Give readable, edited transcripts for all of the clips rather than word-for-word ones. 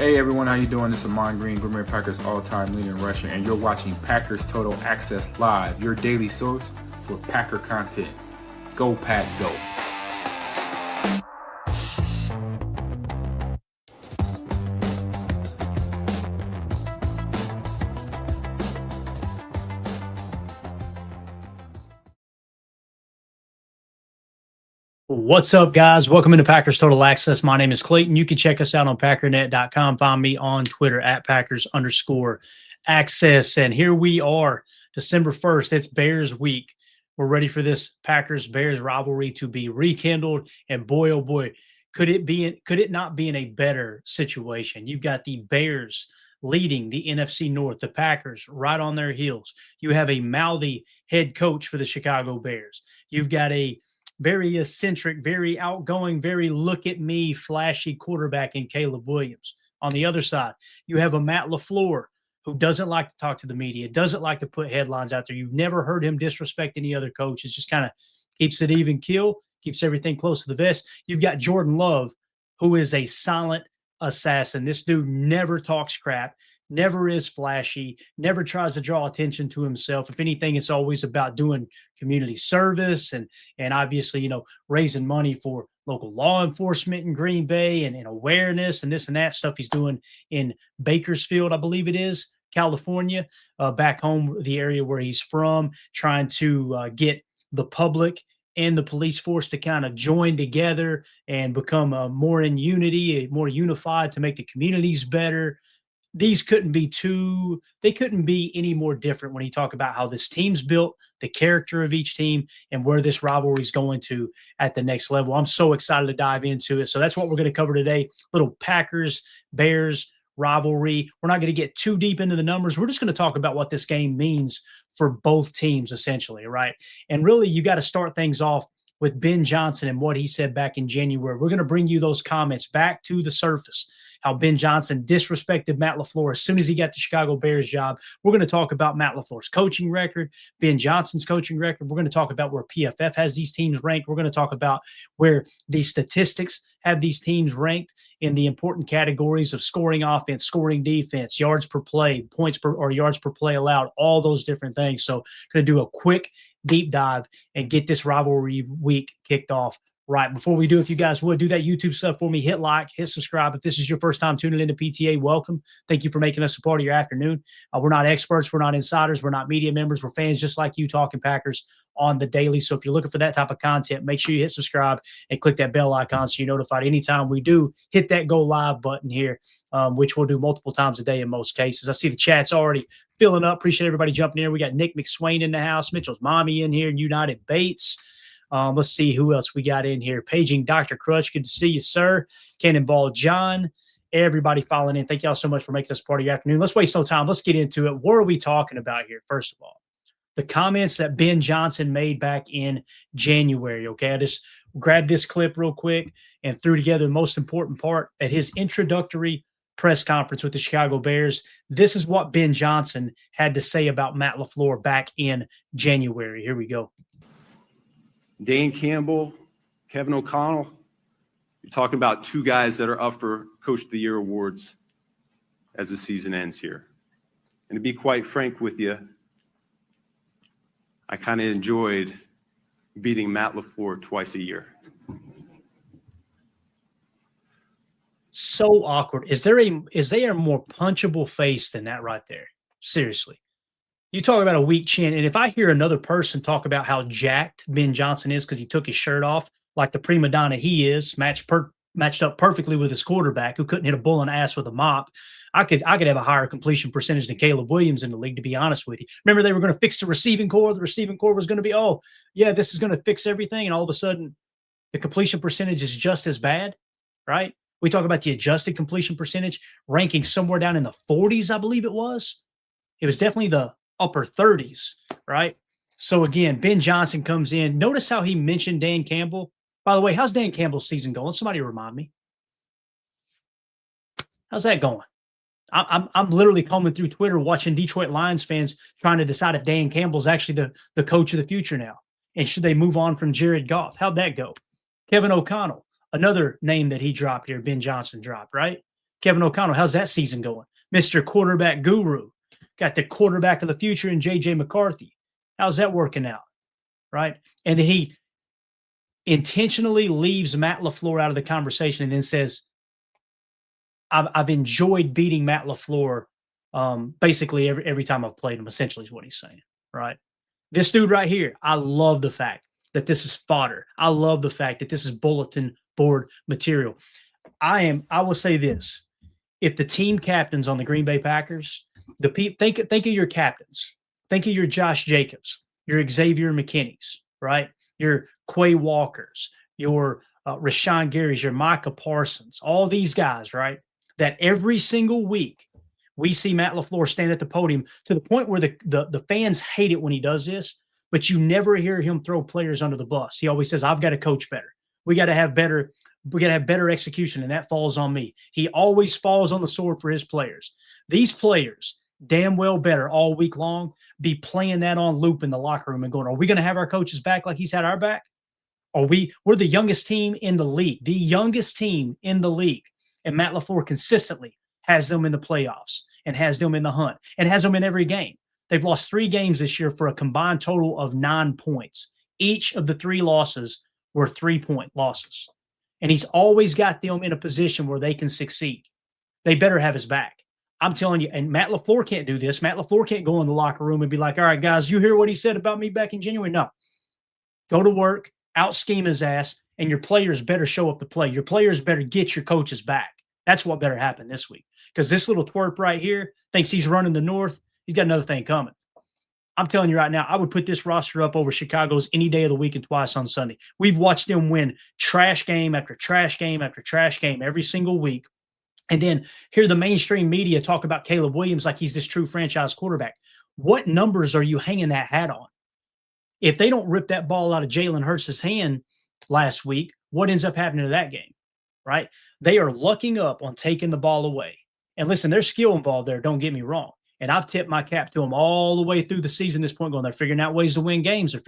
Hey everyone, how you doing? This is Amon Green, Green Bay Packers all-time leading rusher, and you're watching Packers Total Access Live, your daily source for Packer content. Go Pack, go! What's up, guys? Welcome into Packers Total Access. My name is Clayton. You can check us out on packernet.com. Find me on Twitter at Packers_access. And here we are, December 1st. It's Bears week. We're ready for this Packers-Bears rivalry to be rekindled. And boy, oh boy, could it not be in a better situation? You've got the Bears leading the NFC North, the Packers right on their heels. You have a mouthy head coach for the Chicago Bears. You've got a very eccentric, very outgoing, very look at me, flashy quarterback in Caleb Williams. On the other side, you have a Matt LaFleur who doesn't like to talk to the media, doesn't like to put headlines out there. You've never heard him disrespect any other coach. It's just kind of keeps it even keel, keeps everything close to the vest. You've got Jordan Love, who is a silent assassin. This dude never talks crap, never is flashy, never tries to draw attention to himself. If anything, it's always about doing community service and obviously, raising money for local law enforcement in Green Bay and awareness and this and that stuff he's doing in Bakersfield, I believe it is, California, back home, the area where he's from, trying to get the public and the police force to kind of join together and become more in unity, more unified to make the communities better. They couldn't be any more different when you talk about how this team's built, the character of each team, and where this rivalry is going to at the next level. I'm so excited to dive into it. So that's what we're going to cover today. Little Packers-Bears rivalry. We're not going to get too deep into the numbers. We're just going to talk about what this game means for both teams, essentially, right? And really, you got to start things off with Ben Johnson and what he said back in January. We're going to bring you those comments back to the surface, how Ben Johnson disrespected Matt LaFleur as soon as he got the Chicago Bears job. We're going to talk about Matt LaFleur's coaching record, Ben Johnson's coaching record. We're going to talk about where PFF has these teams ranked. We're going to talk about where these statistics have these teams ranked in the important categories of scoring offense, scoring defense, yards per play, points per or yards per play allowed, all those different things. So going to do a quick deep dive and get this rivalry week kicked off. Right. Before we do, if you guys would do that YouTube stuff for me, hit like, hit subscribe. If this is your first time tuning into PTA, welcome. Thank you for making us a part of your afternoon. We're not experts. We're not insiders. We're not media members. We're fans just like you talking Packers on the daily. So if you're looking for that type of content, make sure you hit subscribe and click that bell icon so you're notified anytime we do hit that go live button here, which we'll do multiple times a day in most cases. I see the chat's already filling up. Appreciate everybody jumping in. We got Nick McSwain in the house, Mitchell's mommy in here, and United Bates. Let's see who else we got in here. Paging Dr. Crutch. Good to see you, sir. Cannonball John. Everybody following in. Thank y'all so much for making us part of your afternoon. Let's waste no time. Let's get into it. What are we talking about here, first of all? The comments that Ben Johnson made back in January, okay? I just grabbed this clip real quick and threw together the most important part at his introductory press conference with the Chicago Bears. This is what Ben Johnson had to say about Matt LaFleur back in January. Here we go. Dan Campbell, Kevin O'Connell, you're talking about two guys that are up for Coach of the Year awards as the season ends here. And to be quite frank with you, I kind of enjoyed beating Matt LaFleur twice a year. So awkward. Is there a more punchable face than that right there? Seriously. You talk about a weak chin, and if I hear another person talk about how jacked Ben Johnson is because he took his shirt off, like the prima donna he is, matched up perfectly with his quarterback who couldn't hit a bull in the ass with a mop, I could have a higher completion percentage than Caleb Williams in the league, to be honest with you. Remember, they were going to fix the receiving core. The receiving core was going to be, oh, yeah, this is going to fix everything, and all of a sudden the completion percentage is just as bad, right? We talk about the adjusted completion percentage ranking somewhere down in the 40s, I believe it was. It was definitely the upper 30s, right? So again, Ben Johnson comes in. Notice how he mentioned Dan Campbell. By the way, how's Dan Campbell's season going? Somebody remind me. How's that going? I'm literally combing through Twitter watching Detroit Lions fans trying to decide if Dan Campbell's actually the coach of the future now. And should they move on from Jared Goff? How'd that go? Kevin O'Connell, another name that he dropped here, Ben Johnson dropped, right? Kevin O'Connell, how's that season going? Mr. Quarterback Guru. Got the quarterback of the future in J.J. McCarthy. How's that working out? Right? And then he intentionally leaves Matt LaFleur out of the conversation and then says, I've enjoyed beating Matt LaFleur basically every time I've played him, essentially is what he's saying, right? This dude right here, I love the fact that this is fodder. I love the fact that this is bulletin board material. I will say this. If the team captains on the Green Bay Packers, think of your captains. Think of your Josh Jacobs, your Xavier McKinney's, right? Your Quay Walkers, your Rashawn Gary's, your Micah Parsons, all these guys, right? That every single week we see Matt LaFleur stand at the podium to the point where the fans hate it when he does this, but you never hear him throw players under the bus. He always says, I've got to coach better. We got to have better execution, and that falls on me. He always falls on the sword for his players. These players damn well better all week long be playing that on loop in the locker room and going, are we going to have our coaches back like he's had our back? We're the youngest team in the league, and Matt LaFleur consistently has them in the playoffs and has them in the hunt and has them in every game. They've lost 3 games this year for a combined total of 9 points. Each of the 3 losses were 3-point losses. And he's always got them in a position where they can succeed. They better have his back. I'm telling you, and Matt LaFleur can't do this. Matt LaFleur can't go in the locker room and be like, all right, guys, you hear what he said about me back in January? No. Go to work, out-scheme his ass, and your players better show up to play. Your players better get your coaches back. That's what better happen this week. Because this little twerp right here thinks he's running the North. He's got another thing coming. I'm telling you right now, I would put this roster up over Chicago's any day of the week and twice on Sunday. We've watched them win trash game after trash game after trash game every single week. And then hear the mainstream media talk about Caleb Williams like he's this true franchise quarterback. What numbers are you hanging that hat on? If they don't rip that ball out of Jalen Hurts' hand last week, what ends up happening to that game, right? They are lucking up on taking the ball away. And listen, there's skill involved there, don't get me wrong. And I've tipped my cap to them all the way through the season at this point, going, they're figuring out ways to win games. And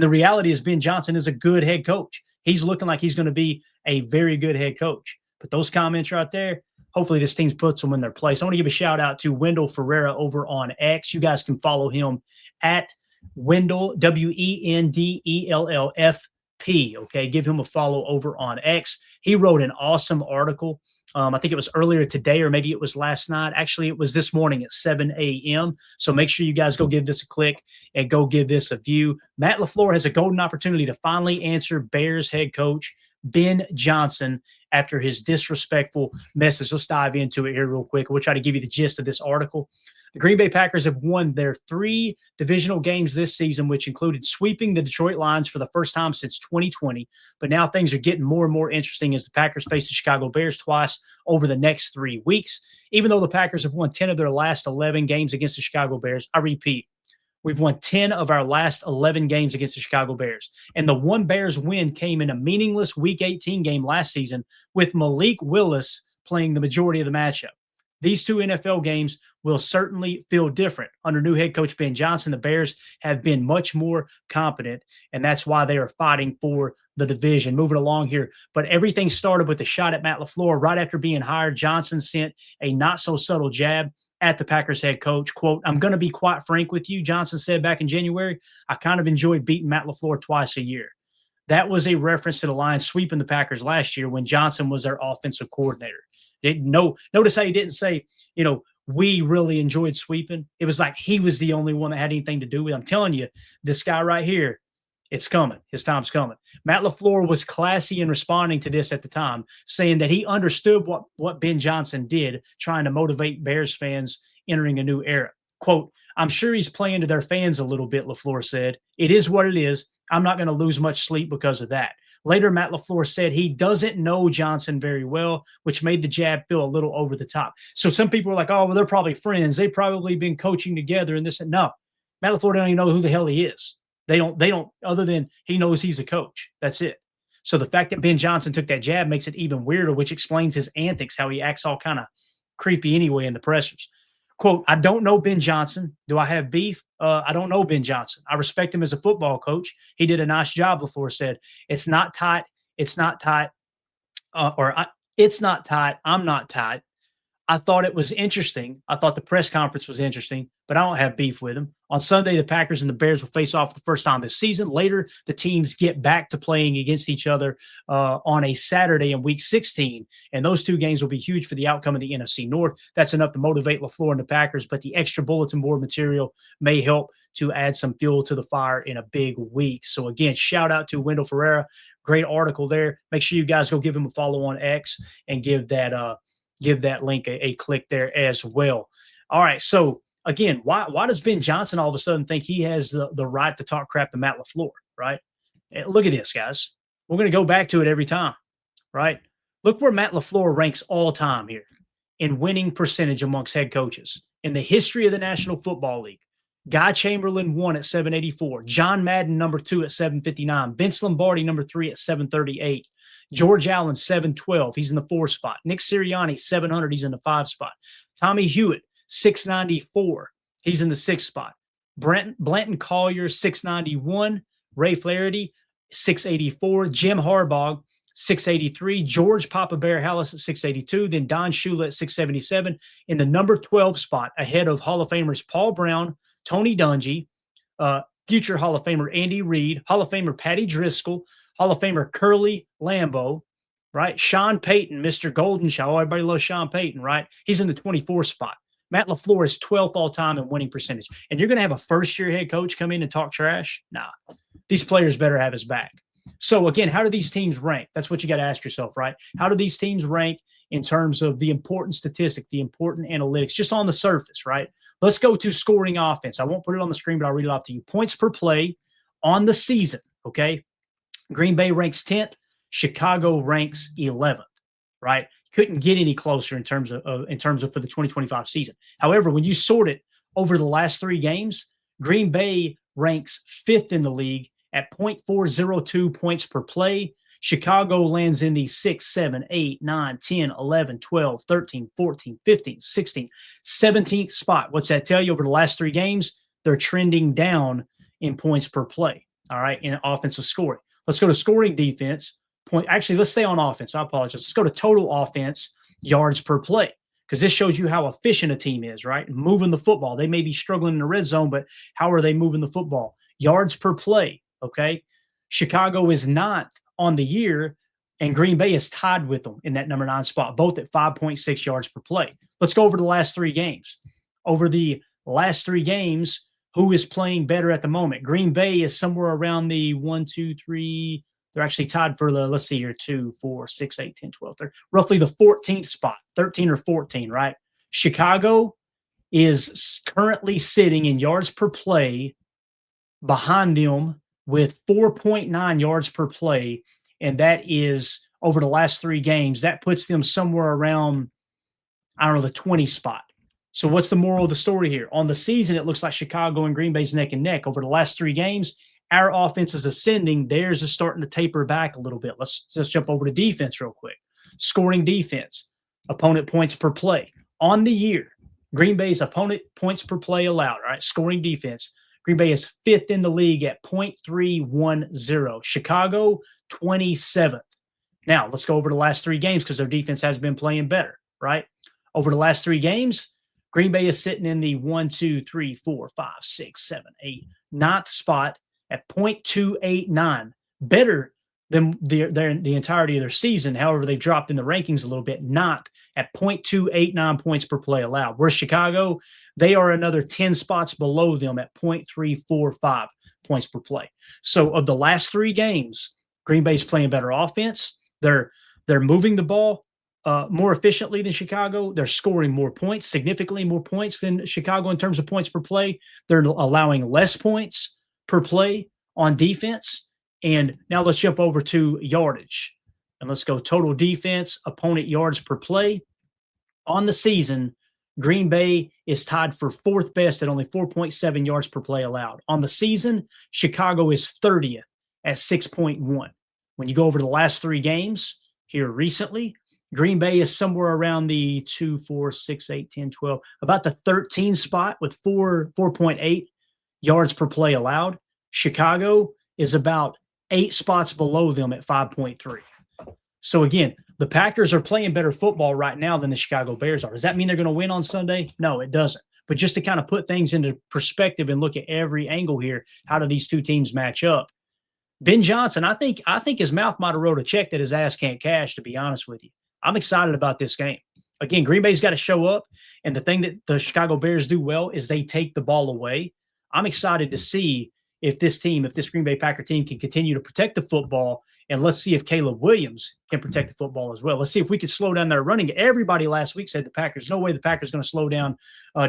the reality is Ben Johnson is a good head coach. He's looking like he's going to be a very good head coach. But those comments right there, hopefully this team puts them in their place. I want to give a shout out to Wendell Ferreira over on X. You guys can follow him at Wendell, WENDELLFP. Okay, give him a follow over on X. He wrote an awesome article. I think it was earlier today, or maybe it was last night. Actually, it was this morning at 7 a.m. So make sure you guys go give this a click and go give this a view. Matt LaFleur has a golden opportunity to finally answer Bears head coach Ben Johnson after his disrespectful message. Let's dive into it here real quick. We'll try to give you the gist of this article. The Green Bay Packers have won their 3 divisional games this season, which included sweeping the Detroit Lions for the first time since 2020. But now things are getting more and more interesting as the Packers face the Chicago Bears twice over the next 3 weeks. Even though the Packers have won 10 of their last 11 games against the Chicago Bears, I repeat, we've won 10 of our last 11 games against the Chicago Bears. And the one Bears win came in a meaningless Week 18 game last season with Malik Willis playing the majority of the matchup. These 2 NFL games will certainly feel different. Under new head coach Ben Johnson, the Bears have been much more competent, and that's why they are fighting for the division. Moving along here, but everything started with a shot at Matt LaFleur. Right after being hired, Johnson sent a not-so-subtle jab at the Packers head coach. Quote, I'm going to be quite frank with you, Johnson said back in January. I kind of enjoy beating Matt LaFleur twice a year. That was a reference to the Lions sweeping the Packers last year when Johnson was their offensive coordinator. Notice how he didn't say, we really enjoyed sweeping. It was like he was the only one that had anything to do with it. I'm telling you, this guy right here, it's coming. His time's coming. Matt LaFleur was classy in responding to this at the time, saying that he understood what Ben Johnson did, trying to motivate Bears fans entering a new era. Quote, I'm sure he's playing to their fans a little bit, LaFleur said. It is what it is. I'm not going to lose much sleep because of that. Later, Matt LaFleur said he doesn't know Johnson very well, which made the jab feel a little over the top. So some people are like, oh, well, they're probably friends. They've probably been coaching together and this and no. Matt LaFleur don't even know who the hell he is. They don't, other than he knows he's a coach. That's it. So the fact that Ben Johnson took that jab makes it even weirder, which explains his antics, how he acts all kind of creepy anyway in the pressers. Quote, I don't know Ben Johnson. Do I have beef? I don't know Ben Johnson. I respect him as a football coach. He did a nice job, LaFleur said. It's not tight. It's not tight. I'm not tight. I thought it was interesting. I thought the press conference was interesting, but I don't have beef with them. On Sunday, the Packers and the Bears will face off for the first time this season. Later, the teams get back to playing against each other on a Saturday in Week 16, and those two games will be huge for the outcome of the NFC North. That's enough to motivate LaFleur and the Packers, but the extra bulletin board material may help to add some fuel to the fire in a big week. So again, shout out to Wendell Ferreira. Great article there. Make sure you guys go give him a follow on X and give that link a click there as well. All right. So again, why does Ben Johnson all of a sudden think he has the right to talk crap to Matt LaFleur, right? And look at this, guys. We're going to go back to it every time, right? Look where Matt LaFleur ranks all time here in winning percentage amongst head coaches in the history of the National Football League. Guy Chamberlain won at 784. John Madden, number 2 at 759. Vince Lombardi, number 3 at 738. George Allen, 712. He's in the 4 spot. Nick Sirianni, 700. He's in the 5 spot. Tommy Hewitt, 694. He's in the 6 spot. Blanton Collier, 691. Ray Flaherty, 684. Jim Harbaugh, 683. George Papa Bear Hallis at 682. Then Don Shula at 677. In the number 12 spot, ahead of Hall of Famers Paul Brown, Tony Dungy, future Hall of Famer Andy Reid, Hall of Famer Patty Driscoll, Hall of Famer Curly Lambeau, right? Sean Payton, Mr. Golden Show. Everybody loves Sean Payton, right? He's in the 24 spot. Matt LaFleur is 12th all time in winning percentage. And you're going to have a first-year head coach come in and talk trash? Nah. These players better have his back. So, again, how do these teams rank? That's what you got to ask yourself, right? How do these teams rank in terms of the important statistic, the important analytics, just on the surface, right? Let's go to scoring offense. I won't put it on the screen, but I'll read it off to you. Points per play on the season, okay? Green Bay ranks 10th. Chicago ranks 11th, right? Couldn't get any closer in terms of for the 2025 season. However, when you sort it over the last 3 games, Green Bay ranks 5th in the league at 0.402 points per play. Chicago lands in the 6, 7, 8, 9, 10, 11, 12, 13, 14, 15, 16, 17th spot. What's that tell you? Over the last 3 games, they're trending down in points per play, all right, in offensive scoring. Let's go to scoring defense. Actually, let's stay on offense. I apologize. Let's go to total offense, yards per play, because this shows you how efficient a team is, right? Moving the football. They may be struggling in the red zone, but how are they moving the football? Yards per play, okay? Chicago is 9th on the year, and Green Bay is tied with them in that number 9 spot, both at 5.6 yards per play. Let's go over the last 3 games. Over the last 3 games, who is playing better at the moment? Green Bay is somewhere around the 1, 2, 3. They're actually tied for the, let's see here, 2, 4, 6, 8, 10, 12, 13. Roughly the 14th spot, 13 or 14, right? Chicago is currently sitting in yards per play behind them with 4.9 yards per play, and that is over the last 3 games. That puts them somewhere around, I don't know, the 20 spot. So what's the moral of the story here? On the season, it looks like Chicago and Green Bay's neck and neck. Over the last 3 games, our offense is ascending. Theirs is starting to taper back a little bit. Let's jump over to defense real quick. Scoring defense, opponent points per play. On the year, Green Bay's opponent points per play allowed, all right, scoring defense. Green Bay is 5th in the league at 0.310. Chicago, 27th. Now, let's go over the last 3 games because their defense has been playing better, right? Over the last 3 games, Green Bay is sitting in the 1, 2, 3, 4, 5, 6, 7, 8, 9th spot at 0.289. Better than the entirety of their season. However, they've dropped in the rankings a little bit, not at 0.289 points per play allowed. Whereas Chicago, they are another 10 spots below them at 0.345 points per play. So of the last 3 games, Green Bay's playing better offense. They're moving the ball more efficiently than Chicago. They're scoring more points, significantly more points than Chicago in terms of points per play. They're allowing less points per play on defense. And now let's jump over to yardage. And let's go total defense, opponent yards per play. On the season, Green Bay is tied for 4th best at only 4.7 yards per play allowed. On the season, Chicago is 30th at 6.1. When you go over the last 3 games here recently, Green Bay is somewhere around the 2, 4, 6, 8, 10, 12, about the 13 spot with 4.8 yards per play allowed. Chicago is about 8 spots below them at 5.3. So again, the Packers are playing better football right now than the Chicago Bears are. Does that mean they're going to win on Sunday? No, it doesn't. But just to kind of put things into perspective and look at every angle here, how do these two teams match up? Ben Johnson, I think his mouth might have wrote a check that his ass can't cash, to be honest with you. I'm excited about this game. Again, Green Bay's got to show up, and the thing that the Chicago Bears do well is they take the ball away. I'm excited to see if this Green Bay Packer team can continue to protect the football, and let's see if Caleb Williams can protect the football as well. Let's see if we can slow down their running. Everybody last week said no way the Packers going to slow down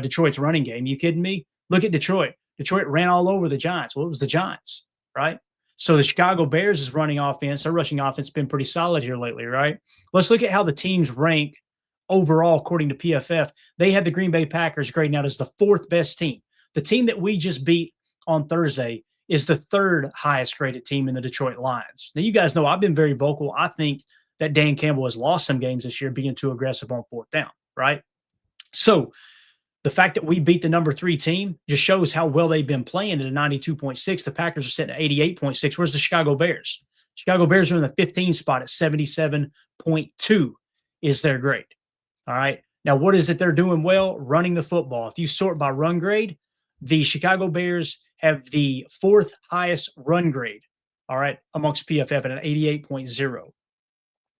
Detroit's running game. You kidding me? Look at Detroit. Detroit ran all over the Giants. Well, it was the Giants, right? So the Chicago Bears' running offense, their rushing offense, has been pretty solid here lately, right? Let's look at how the teams rank overall according to PFF. They have the Green Bay Packers grading out as the 4th best team. The team that we just beat on Thursday is the 3rd highest graded team in the Detroit Lions. Now, you guys know I've been very vocal. I think that Dan Campbell has lost some games this year being too aggressive on 4th down, right? So the fact that we beat the number 3 team just shows how well they've been playing at a 92.6. The Packers are sitting at 88.6. Where's the Chicago Bears? Chicago Bears are in the 15th spot at 77.2 is their grade. All right. Now, what is it they're doing well? Running the football. If you sort by run grade, the Chicago Bears have the 4th highest run grade, all right, amongst PFF at an 88.0.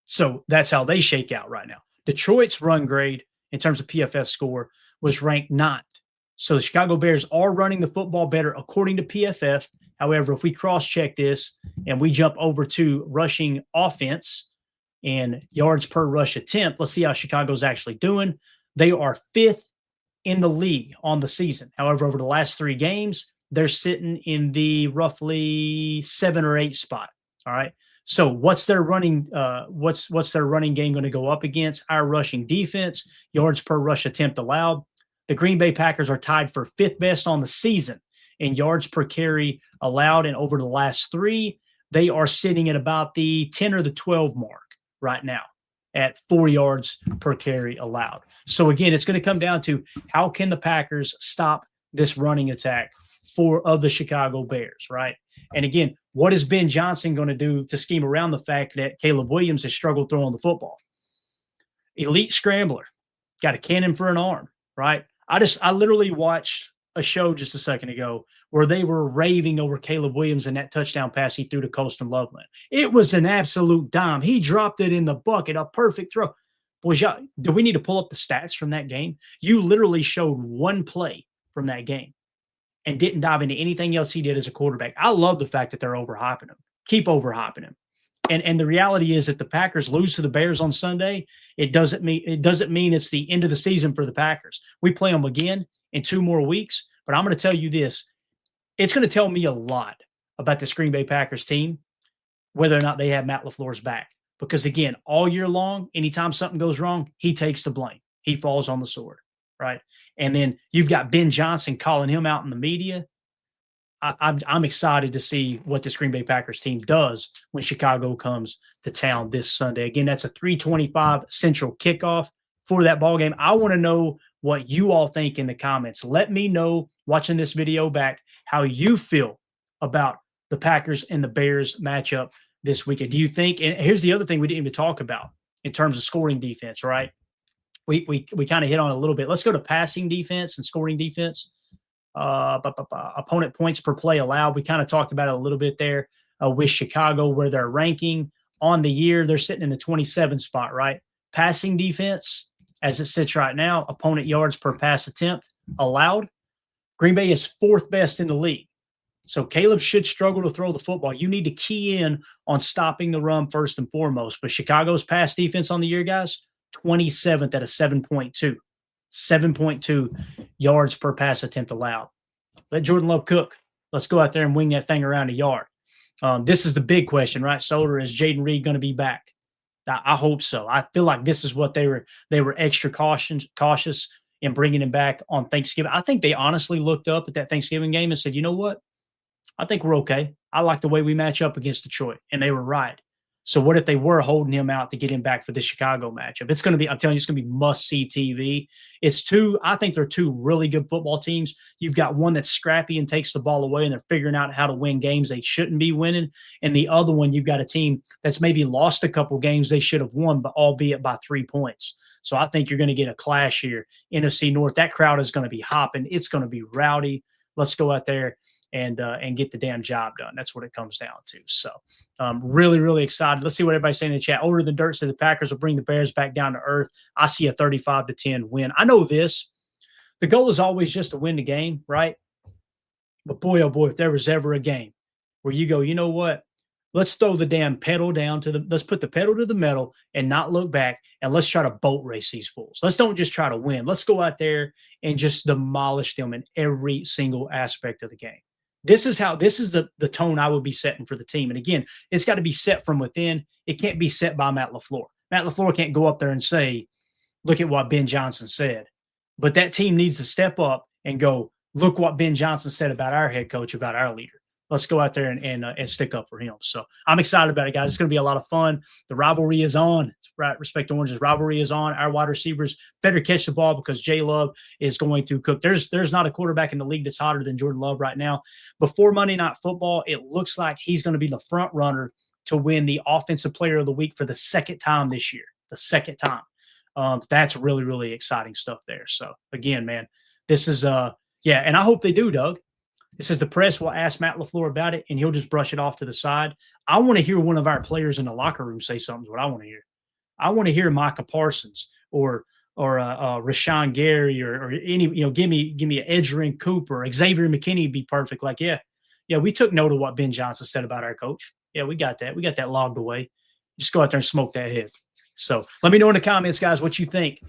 So that's how they shake out right now. Detroit's run grade in terms of PFF score was ranked 9th. So the Chicago Bears are running the football better according to PFF. However, if we cross-check this and we jump over to rushing offense and yards per rush attempt, let's see how Chicago's actually doing. They are 5th in the league on the season. However, over the last 3 games, they're sitting in the roughly 7 or 8 spot. All right. So what's their running game going to go up against? Our rushing defense, yards per rush attempt allowed. The Green Bay Packers are tied for 5th best on the season in yards per carry allowed. And over the last 3, they are sitting at about the 10 or the 12 mark right now at 4 yards per carry allowed. So again, it's going to come down to how can the Packers stop this running attack of the Chicago Bears, right? And again, what is Ben Johnson going to do to scheme around the fact that Caleb Williams has struggled throwing the football? Elite scrambler, got a cannon for an arm, right? I literally watched a show just a second ago where they were raving over Caleb Williams and that touchdown pass he threw to Colston Loveland. It was an absolute dime. He dropped it in the bucket, a perfect throw. Boys, do we need to pull up the stats from that game? You literally showed one play from that game and didn't dive into anything else he did as a quarterback. I love the fact that they're overhyping him. Keep overhyping him. And the reality is that the Packers lose to the Bears on Sunday, it doesn't mean it's the end of the season for the Packers. We play them again in 2 more weeks, but I'm going to tell you this. It's going to tell me a lot about this Green Bay Packers team, whether or not they have Matt LaFleur's back. Because again, all year long, anytime something goes wrong, he takes the blame. He falls on the sword, right? And then you've got Ben Johnson calling him out in the media. I'm excited to see what this Green Bay Packers team does when Chicago comes to town this Sunday. Again, that's a 3:25 Central kickoff for that ball game. I want to know what you all think in the comments. Let me know, watching this video back, how you feel about the Packers and the Bears matchup this weekend. Do you think, and here's the other thing we didn't even talk about in terms of scoring defense, right? We kind of hit on it a little bit. Let's go to passing defense and scoring defense. Opponent points per play allowed. We kind of talked about it a little bit there with Chicago, where they're ranking on the year. They're sitting in the 27th spot, right? Passing defense, as it sits right now, opponent yards per pass attempt allowed. Green Bay is 4th best in the league. So Caleb should struggle to throw the football. You need to key in on stopping the run first and foremost. But Chicago's pass defense on the year, guys, 27th at a 7.2. 7.2 yards per pass attempt allowed. Let Jordan Love cook. Let's go out there and wing that thing around a yard. This is the big question, right, Solder? Is Jaden Reed going to be back? I hope so. I feel like this is what they were extra cautious in bringing him back on Thanksgiving. I think they honestly looked up at that Thanksgiving game and said, you know what? I think we're okay. I like the way we match up against Detroit. And they were right. So what if they were holding him out to get him back for the Chicago matchup? It's going to be, I'm telling you, it's going to be must-see TV. I think they're two really good football teams. You've got one that's scrappy and takes the ball away, and they're figuring out how to win games they shouldn't be winning. And the other one, you've got a team that's maybe lost a couple games they should have won, but albeit by 3 points. So I think you're going to get a clash here. NFC North, that crowd is going to be hopping. It's going to be rowdy. Let's go out there and get the damn job done. That's what it comes down to. So really, really excited. Let's see what everybody's saying in the chat. Older Than Dirt said the Packers will bring the Bears back down to earth. I see a 35-10 win. I know this. The goal is always just to win the game, right? But boy, oh boy, if there was ever a game where you go, you know what? Let's throw the damn pedal down let's put the pedal to the metal and not look back, and let's try to boat race these fools. Let's don't just try to win. Let's go out there and just demolish them in every single aspect of the game. This is the tone I would be setting for the team. And again, it's got to be set from within. It can't be set by Matt LaFleur. Matt LaFleur can't go up there and say, look at what Ben Johnson said. But that team needs to step up and go, look what Ben Johnson said about our head coach, about our leader. Let's go out there and stick up for him. So I'm excited about it, guys. It's going to be a lot of fun. The rivalry is on. It's right, Respect to Orange's rivalry is on. Our wide receivers better catch the ball because J. Love is going to cook. There's not a quarterback in the league that's hotter than Jordan Love right now. Before Monday Night Football, it looks like he's going to be the front runner to win the Offensive Player of the Week for the second time this year. The second time. That's really, really exciting stuff there. So again, man, this is and I hope they do, Doug. It says the press will ask Matt LaFleur about it, and he'll just brush it off to the side. I want to hear one of our players in the locker room say something. Is what I want to hear. I want to hear Micah Parsons or Rashawn Gary or any, give me an Edgerrin Cooper, Xavier McKinney be perfect. Like, yeah, we took note of what Ben Johnson said about our coach. Yeah, we got that. We got that logged away. Just go out there and smoke that head. So let me know in the comments, guys, what you think.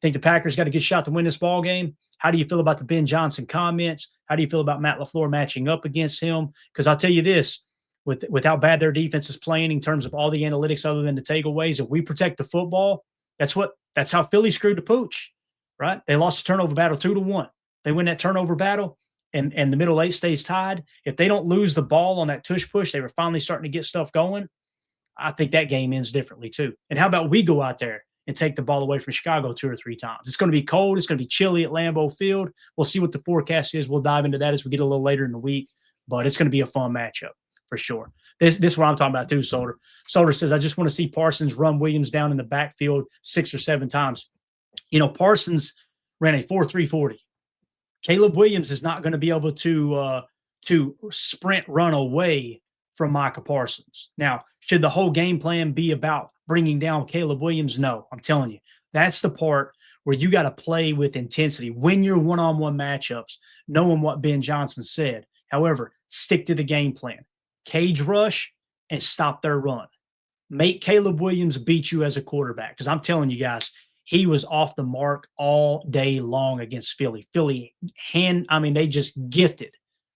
Think the Packers got a good shot to win this ball game? How do you feel about the Ben Johnson comments? How do you feel about Matt LaFleur matching up against him? Because I'll tell you this, with how bad their defense is playing in terms of all the analytics other than the takeaways, if we protect the football, that's how Philly screwed the pooch, right? They lost the turnover battle 2-1. They win that turnover battle, and the middle eight stays tied. If they don't lose the ball on that tush push, they were finally starting to get stuff going. I think that game ends differently too. And how about we go out there and take the ball away from Chicago 2 or 3 times? It's going to be cold. It's going to be chilly at Lambeau Field. We'll see what the forecast is. We'll dive into that as we get a little later in the week, but it's going to be a fun matchup for sure. This is what I'm talking about too, Solder. Solder says, I just want to see Parsons run Williams down in the backfield 6 or 7 times. Parsons ran a 4.340. Caleb Williams is not going to be able to sprint run away from Micah Parsons. Now, should the whole game plan be about bringing down Caleb Williams? No, I'm telling you, that's the part where you got to play with intensity when you're one-on-one matchups, knowing what Ben Johnson said. However, stick to the game plan. Cage rush and stop their run. Make Caleb Williams beat you as a quarterback, because I'm telling you guys, he was off the mark all day long against Philly. They just gifted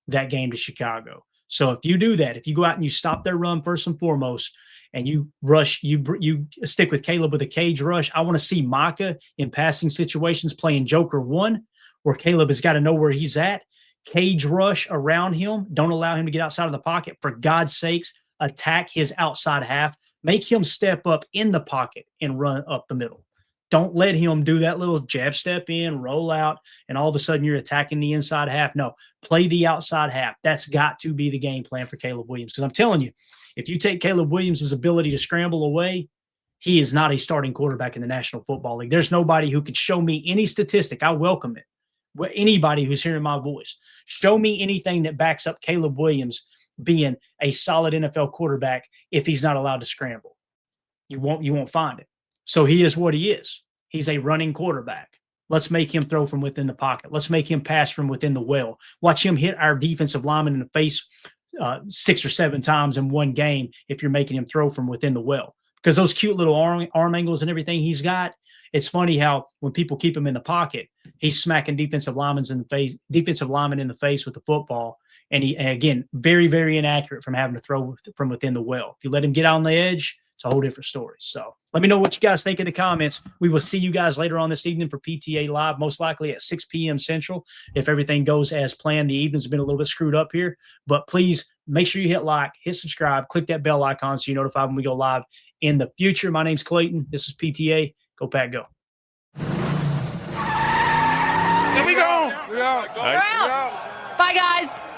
that game to Chicago. So if you do that, if you go out and you stop their run first and foremost, and you rush, you stick with Caleb with a cage rush, I want to see Micah in passing situations playing Joker 1, where Caleb has got to know where he's at. Cage rush around him. Don't allow him to get outside of the pocket. For God's sakes, attack his outside half. Make him step up in the pocket and run up the middle. Don't let him do that little jab step in, roll out, and all of a sudden you're attacking the inside half. No, play the outside half. That's got to be the game plan for Caleb Williams. Because I'm telling you, if you take Caleb Williams' ability to scramble away, he is not a starting quarterback in the National Football League. There's nobody who could show me any statistic. I welcome it. Anybody who's hearing my voice, show me anything that backs up Caleb Williams being a solid NFL quarterback if he's not allowed to scramble. You won't find it. So he is what he is. He's a running quarterback. Let's make him throw from within the pocket. Let's make him pass from within the well. Watch him hit our defensive lineman in the face 6 or 7 times in one game if you're making him throw from within the well. Because those cute little arm angles and everything he's got, it's funny how when people keep him in the pocket, he's smacking defensive linemen in the face with the football. And again, very, very inaccurate from having to throw from within the well. If you let him get on the edge, it's a whole different story. So let me know what you guys think in the comments. We will see you guys later on this evening for PTA Live, most likely at 6 p.m. Central. If everything goes as planned, the evening's been a little bit screwed up here. But please Make sure you hit like, hit subscribe, click that bell icon so you're notified when we go live in the future. My name's Clayton. This is PTA. Go Pack Go. There we go. We're out. Bye, guys.